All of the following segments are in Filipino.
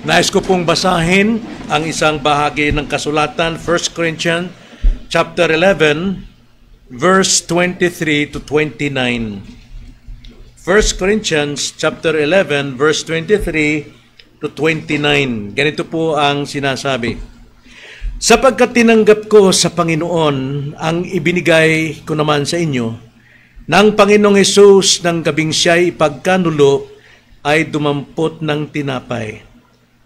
Nais ko pong basahin ang isang bahagi ng kasulatan, 1 Corinthians chapter 11, verse 23 to 29. 1 Corinthians chapter 11, verse 23 to 29. Ganito po ang sinasabi. Sapagkat tinanggap ko sa Panginoon ang ibinigay ko naman sa inyo, ng Panginoong Hesus ng gabing siya'y ipagkanulo ay dumampot ng tinapay.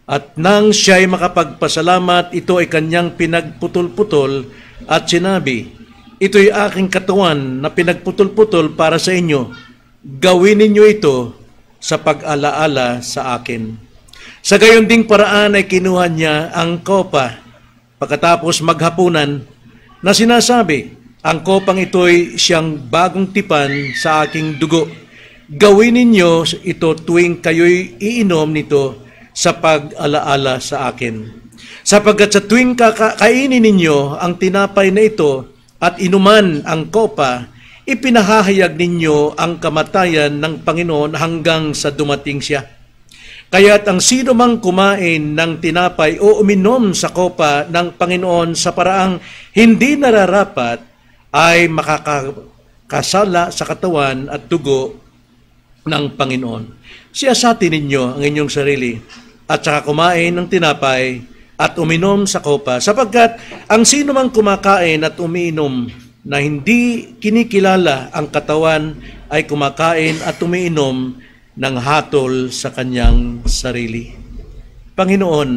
At nang siya'y makapagpasalamat, ito ay kanyang pinagputol-putol at sinabi, ito'y aking katawan na pinagputol-putol para sa inyo. Gawin ninyo ito sa pag-alaala sa akin. Sa gayon ding paraan ay kinuha niya ang kopa pagkatapos maghapunan na sinasabi, ang kopang ito'y siyang bagong tipan sa aking dugo. Gawin ninyo ito tuwing kayo'y iinom nito sa pag-alaala sa akin. Sapagkat sa tuwing kakainin ninyo ang tinapay na ito at inuman ang kopa, ipinahahayag ninyo ang kamatayan ng Panginoon hanggang sa dumating siya. Kaya't ang sino mang kumain ng tinapay o uminom sa kopa ng Panginoon sa paraang hindi nararapat ay makakasala sa katawan at dugo ng Panginoon. Siyasatin ninyo ang inyong sarili at saka kumain ng tinapay at uminom sa kopa, sapagkat ang sino mang kumakain at umiinom na hindi kinikilala ang katawan ay kumakain at umiinom ng hatol sa kanyang sarili. Panginoon,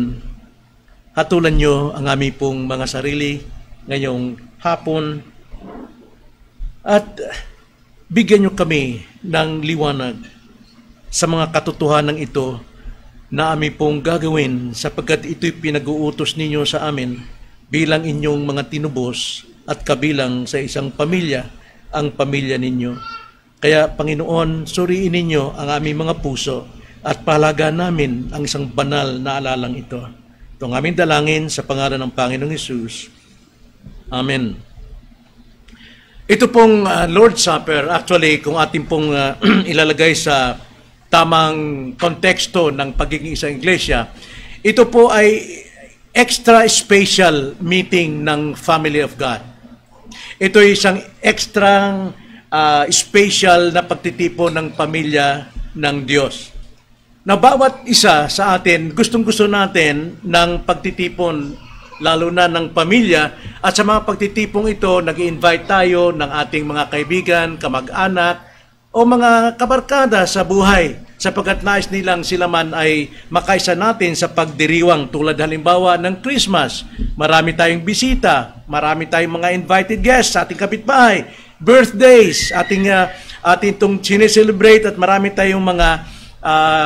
hatulan niyo ang aming pong mga sarili ngayong hapon at bigyan niyo kami ng liwanag sa mga katotohanan ito na aming pong gagawin sapagkat ito'y pinag-uutos ninyo sa amin bilang inyong mga tinubos at kabilang sa isang pamilya, ang pamilya ninyo. Kaya Panginoon, suriin ninyo ang aming mga puso at pahalagaan namin ang isang banal na alalang ito. Ito ang aming dalangin sa pangalan ng Panginoong Hesus. Amen. Ito pong Lord's Supper, actually, kung ating pong ilalagay sa tamang konteksto ng pagiging isang iglesia, ito po ay extra special meeting ng Family of God. Ito ay isang extra special na pagtitipon ng pamilya ng Diyos. Na bawat isa sa atin, gustong-gusto natin ng pagtitipon, lalo na ng pamilya, at sa mga pagtitipong ito, nag-i-invite tayo ng ating mga kaibigan, kamag-anak, o mga kabarkada sa buhay, sapagkat nais nilang sila man ay makaisa natin sa pagdiriwang tulad halimbawa ng Christmas. Marami tayong bisita, marami tayong mga invited guests sa ating kapitbahay, birthdays, ating itong sineselebrate at marami tayong mga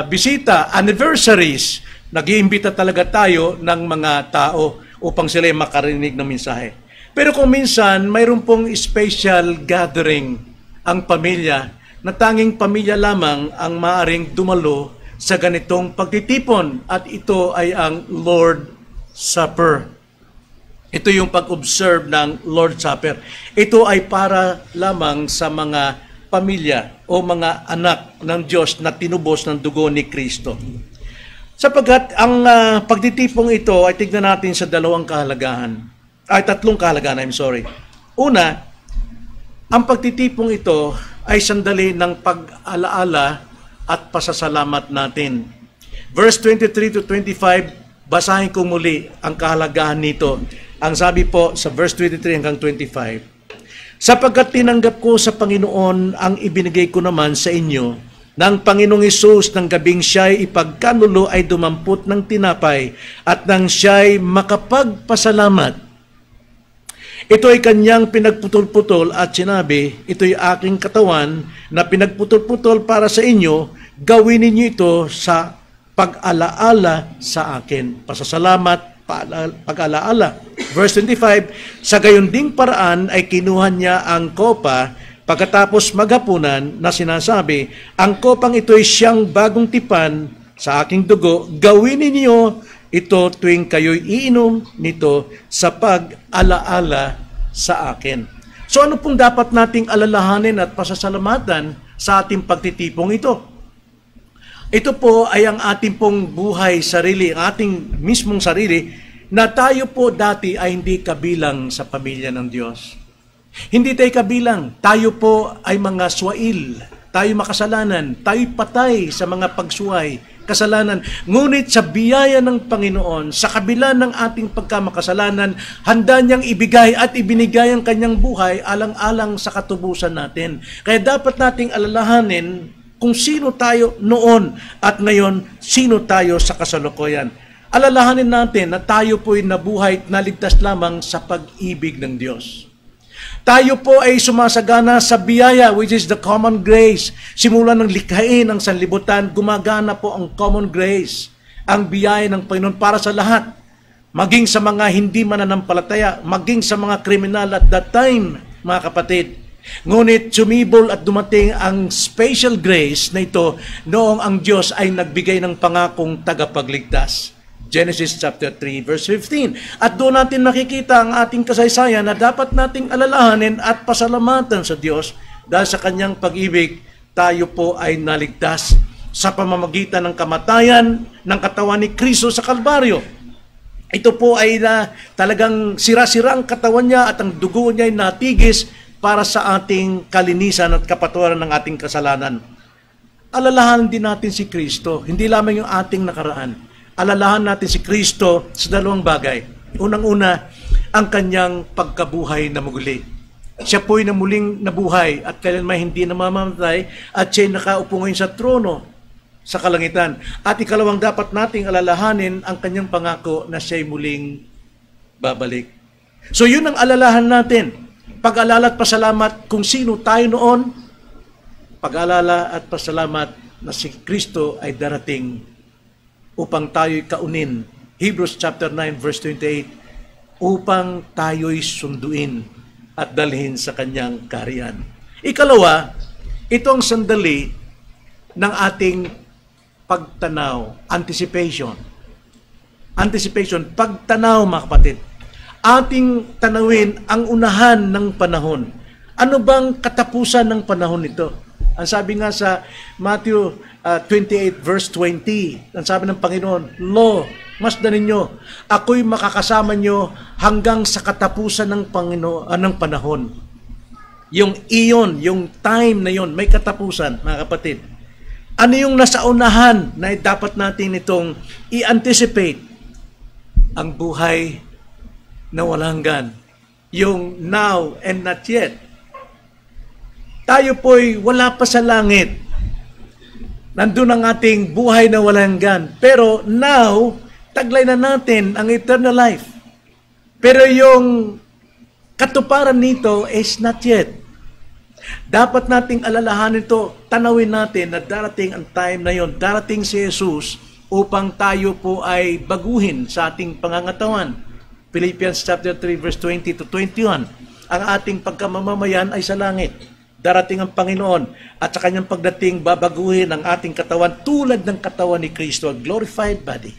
bisita, anniversaries. Nag-iimbita talaga tayo ng mga tao upang sila makarinig ng mensahe. Pero kung minsan, mayroon pong special gathering ang pamilya, na tanging pamilya lamang ang maaring dumalo sa ganitong pagtitipon, at ito ay ang Lord's Supper. Ito yung pag-observe ng Lord's Supper. Ito ay para lamang sa mga pamilya o mga anak ng Diyos na tinubos ng dugo ni Kristo. Sapagkat ang pagtitipong ito ay tignan natin sa tatlong kahalagahan. Una, ang pagtitipong ito ay sandali ng pag-alaala at pasasalamat natin. Verse 23 to 25, basahin ko muli ang kahalagahan nito. Ang sabi po sa verse 23 hanggang 25, sapagkat tinanggap ko sa Panginoon ang ibinigay ko naman sa inyo, ng Panginoong Hesus ng gabing siya'y ipagkanulo ay dumampot ng tinapay, at nang siya'y makapagpasalamat, ito ay kanyang pinagputol-putol at sinabi, ito'y aking katawan na pinagputol-putol para sa inyo, gawin ninyo ito sa pag-alaala sa akin. Pasasalamat, pag-alaala. Verse 25, sa gayon ding paraan ay kinuha niya ang kopa pagkatapos maghapunan na sinasabi, ang kopang ito'y siyang bagong tipan sa aking dugo, gawin ninyo ito tuwing kayo'y iinom nito sa pag-alaala sa akin. So ano pong dapat nating alalahanin at pasasalamatan sa ating pagtitipong ito? Ito po ay ang ating pong buhay sarili, ang ating mismong sarili, na tayo po dati ay hindi kabilang sa pamilya ng Diyos. Hindi tayo kabilang. Tayo po ay mga swail. Tayo makasalanan. Tayo patay sa mga pagsuway, kasalanan. Ngunit sa biyaya ng Panginoon, sa kabila ng ating pagkamakasalanan, handa niyang ibigay at ibinigay ang kanyang buhay alang-alang sa katubusan natin. Kaya dapat nating alalahanin kung sino tayo noon at ngayon, sino tayo sa kasalukuyan. Alalahanin natin na tayo po'y nabuhay at naligtas lamang sa pag-ibig ng Diyos. Tayo po ay sumasagana sa biyaya, which is the common grace. Simula ng likhain ang sanlibutan, gumagana po ang common grace, ang biyaya ng Panginoon para sa lahat. Maging sa mga hindi mananampalataya, maging sa mga kriminal at that time, mga kapatid. Ngunit sumibol at dumating ang special grace na ito noong ang Diyos ay nagbigay ng pangakong tagapagligtas. Genesis chapter 3 verse 15. At doon natin nakikita ang ating kasaysayan na dapat nating alalahanin at pasalamatan sa Diyos dahil sa kanyang pag-ibig tayo po ay naligtas sa pamamagitan ng kamatayan ng katawan ni Kristo sa Kalbaryo. Ito po ay talagang sira-sira ang katawan niya at ang dugo niya ay natigis para sa ating kalinisan at kapatawaran ng ating kasalanan. Alalahanin din natin si Kristo, hindi lamang yung ating nakaraan. Alalahan natin si Kristo sa dalawang bagay. Unang-una, ang kanyang pagkabuhay na muli. Siya po'y na muling nabuhay at kailanman hindi namamatay at siya'y nakaupo ngayon sa trono sa kalangitan. At ikalawang dapat nating alalahanin ang kanyang pangako na siya'y muling babalik. So yun ang alalahan natin. Pag-alala at pasalamat kung sino tayo noon, pag-alala at pasalamat na si Kristo ay darating upang tayo'y kaunin. Hebrews chapter 9 verse 28, upang tayo'y sunduin at dalhin sa kanyang kaharian. Ikalawa, ito ang sandali ng ating pagtanaw, anticipation. Anticipation, pagtanaw mga kapatid. Ating tanawin ang unahan ng panahon. Ano bang katapusan ng panahon nito? Ang sabi nga sa Matthew 28 verse 20, ang sabi ng Panginoon, Lo, masdan ninyo, ako'y makakasama nyo hanggang sa katapusan ng ng panahon. Yung iyon, yung time na yon, may katapusan, mga kapatid. Ano yung nasa unahan na dapat natin itong i-anticipate? Ang buhay na walang hanggan. Yung now and not yet. Tayo po'y wala pa sa langit. Nandun ang ating buhay na walang hanggan. Pero now, taglay na natin ang eternal life. Pero yung katuparan nito is not yet. Dapat nating alalahanin ito, tanawin natin na darating ang time na yon, darating si Jesus upang tayo po ay baguhin sa ating pangangatawan. Philippians chapter 3 verse 20 to 21. Ang ating pagkamamamayan ay sa langit. Darating ang Panginoon at sa kanyang pagdating babaguhin ang ating katawan tulad ng katawan ni Kristo, a glorified body.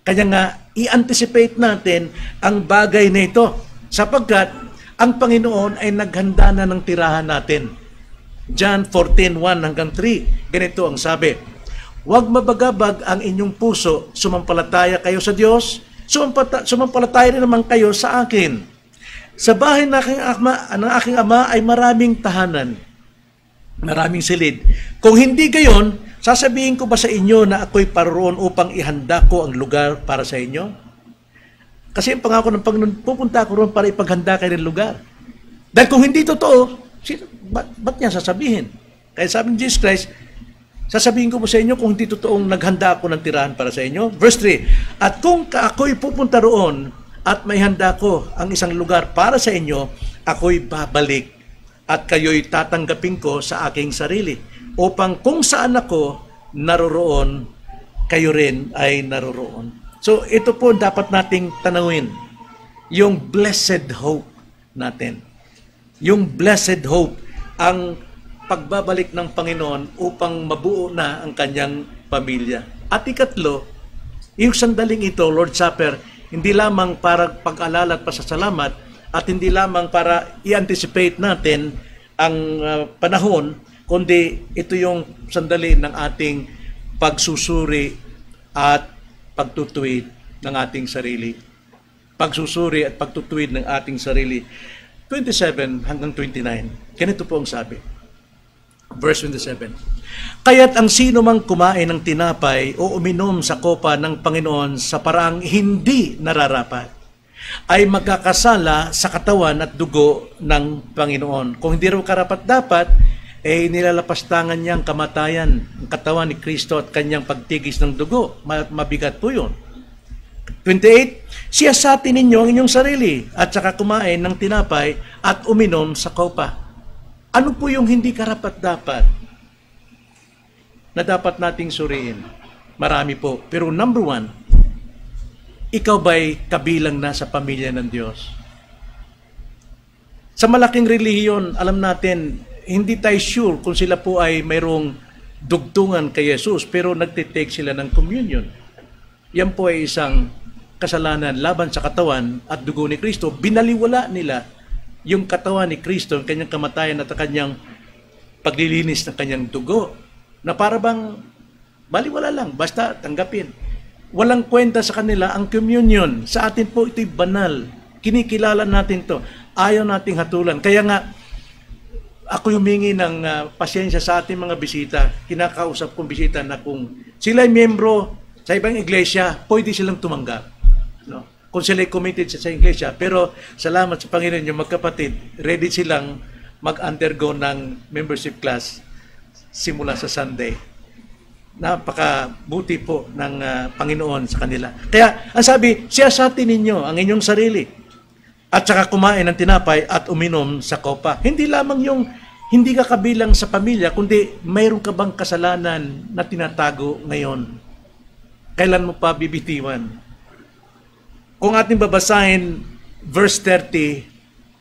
Kaya nga, i-anticipate natin ang bagay na ito sapagkat ang Panginoon ay naghanda na ng tirahan natin. John 14:1 hanggang 3, ganito ang sabi, huwag mabagabag ang inyong puso, sumampalataya kayo sa Diyos, sumampalataya rin naman kayo sa akin. Sa bahay ng aking ama ay maraming tahanan, maraming silid. Kung hindi gayon, sasabihin ko ba sa inyo na ako'y paroroon upang ihanda ko ang lugar para sa inyo? Kasi ang pangako ng Panginoon, pupunta ako roon para ipaghanda kayo ng lugar. Dahil kung hindi totoo, ba't niya sasabihin? Kaya sabi ni Jesus Christ, sasabihin ko po sa inyo kung hindi totoong naghanda ako ng tirahan para sa inyo. Verse 3, at kung ako'y pupunta roon at may handa ko ang isang lugar para sa inyo, ako'y babalik at kayo'y tatanggapin ko sa aking sarili upang kung saan ako naroroon, kayo rin ay naroroon. So ito po dapat nating tanawin, yung blessed hope natin. Yung blessed hope, ang pagbabalik ng Panginoon upang mabuo na ang kanyang pamilya. At ikatlo, yung sandaling ito, Lord's Supper, hindi lamang para pag-alala at pasasalamat at hindi lamang para i-anticipate natin ang panahon, kundi ito yung sandali ng ating pagsusuri at pagtutuwid ng ating sarili. Pagsusuri at pagtutuwid ng ating sarili. 27 hanggang 29. Ganito po ang sabi. Verse 27. Kaya't ang sino mang kumain ng tinapay o uminom sa kopa ng Panginoon sa paraang hindi nararapat, ay magkakasala sa katawan at dugo ng Panginoon. Kung hindi raw karapat-dapat, nilalapastangan niya ang kamatayan, ang katawan ni Kristo at kanyang pagtigis ng dugo. Mabigat po yun. 28, siyasatin ninyo ang inyong sarili at saka kumain ng tinapay at uminom sa kopa. Ano po yung hindi karapat-dapat na dapat nating suriin? Marami po. Pero number 1, ikaw ba'y kabilang na sa pamilya ng Diyos? Sa malaking relihiyon, alam natin, hindi tayo sure kung sila po ay mayroong dugtungan kay Jesus, pero nagtitake sila ng communion. Yan po ay isang kasalanan laban sa katawan at dugo ni Kristo. Binaliwala nila yung katawan ni Kristo, ang kanyang kamatayan at ang kanyang paglilinis ng kanyang dugo, na para bang baliwala lang, basta tanggapin. Walang kwenta sa kanila ang communion. Sa atin po ito'y banal. Kinikilala natin to. Ayaw nating hatulan. Kaya nga, ako humingi ng pasyensya sa ating mga bisita. Kinakausap kong bisita na kung sila ay miyembro sa ibang iglesia, pwede silang tumanggap. No? Kung sila ay committed sa iglesia. Pero salamat sa Panginoon, yung magkapatid, ready silang mag-undergo ng membership class simula sa Sunday. Napakabuti po ng Panginoon sa kanila. Kaya, ang sabi, siyasatin ninyo ang inyong sarili at saka kumain ng tinapay at uminom sa kopa. Hindi lamang yung hindi ka kabilang sa pamilya, kundi mayroon ka bang kasalanan na tinatago ngayon? Kailan mo pa bibitiwan? Kung ating babasahin, verse 30,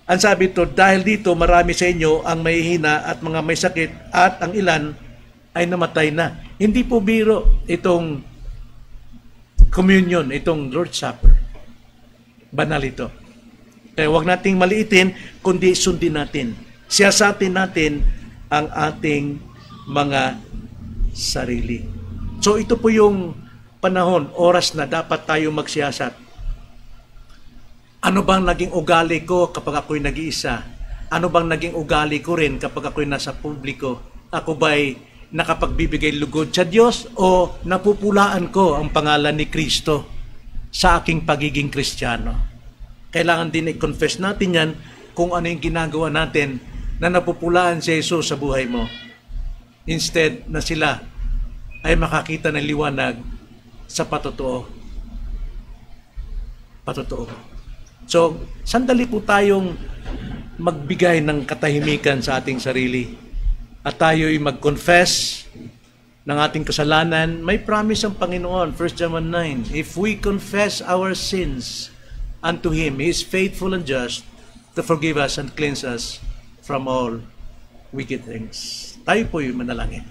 ang sabi ito, dahil dito marami sa inyo ang may hina at mga may sakit at ang ilan ay namatay na. Hindi po biro itong communion, itong Lord's Supper. Banal ito. Kaya huwag nating maliitin, kundi sundin natin. Siyasatin natin ang ating mga sarili. So ito po yung panahon, oras na dapat tayo magsiyasat. Ano bang naging ugali ko kapag ako'y nag-iisa? Ano bang naging ugali ko rin kapag ako'y nasa publiko? Ako ba'y nakapagbibigay lugod sa Diyos o napupulaan ko ang pangalan ni Kristo sa aking pagiging Kristiyano? Kailangan din i-confess natin yan kung ano yung ginagawa natin na napupulaan si Jesus sa buhay mo. Instead na sila ay makakita ng liwanag sa patotoo. Patotoo. So, sandali po tayong magbigay ng katahimikan sa ating sarili. At tayo'y mag-confess ng ating kasalanan. May promise ang Panginoon, 1 John 9, if we confess our sins unto Him, He is faithful and just to forgive us and cleanse us from all wicked things. Tayo po'y manalangin.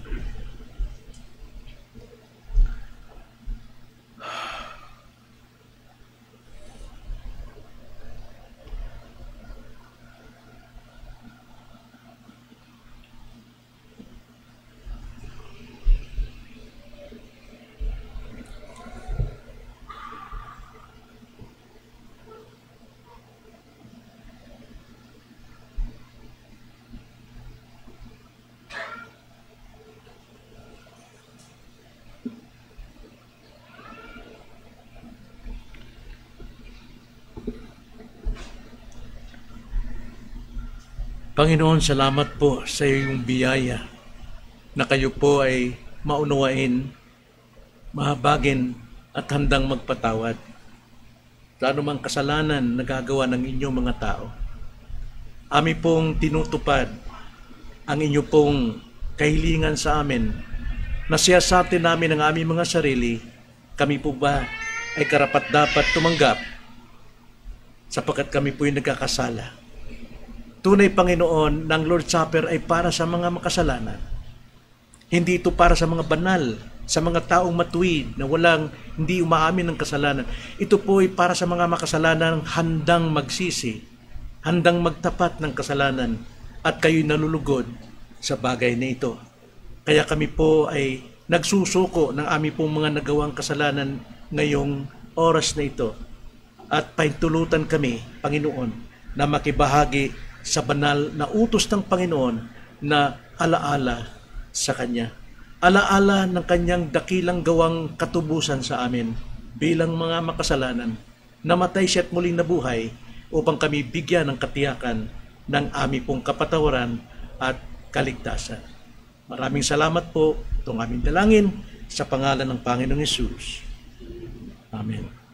Panginoon, salamat po sa iyong biyaya na kayo po ay maunawain, mahabagin at handang magpatawad sa anumang kasalanan na gagawa ng inyong mga tao. Ami pong tinutupad ang inyo pong kahilingan sa amin na siyasatin namin ang aming mga sarili. Kami po ba ay karapat-dapat tumanggap sapagkat kami po ay nagkakasala. Tunay, Panginoon, ng Lord's Supper ay para sa mga makasalanan. Hindi ito para sa mga banal, sa mga taong matuwid na hindi umaamin ng kasalanan. Ito po ay para sa mga makasalanan handang magsisi, handang magtapat ng kasalanan, at kayo'y nalulugod sa bagay na ito. Kaya kami po ay nagsusuko ng aming pong mga nagawang kasalanan ngayong oras na ito. At pahintulutan kami, Panginoon, na makibahagi sa banal na utos ng Panginoon na alaala sa Kanya. Alaala ng Kanyang dakilang gawang katubusan sa amin bilang mga makasalanan. Namatay siya at muling nabuhay upang kami bigyan ng katiyakan ng aming pong kapatawaran at kaligtasan. Maraming salamat po. Itong aming dalangin sa pangalan ng Panginoong Hesus. Amen.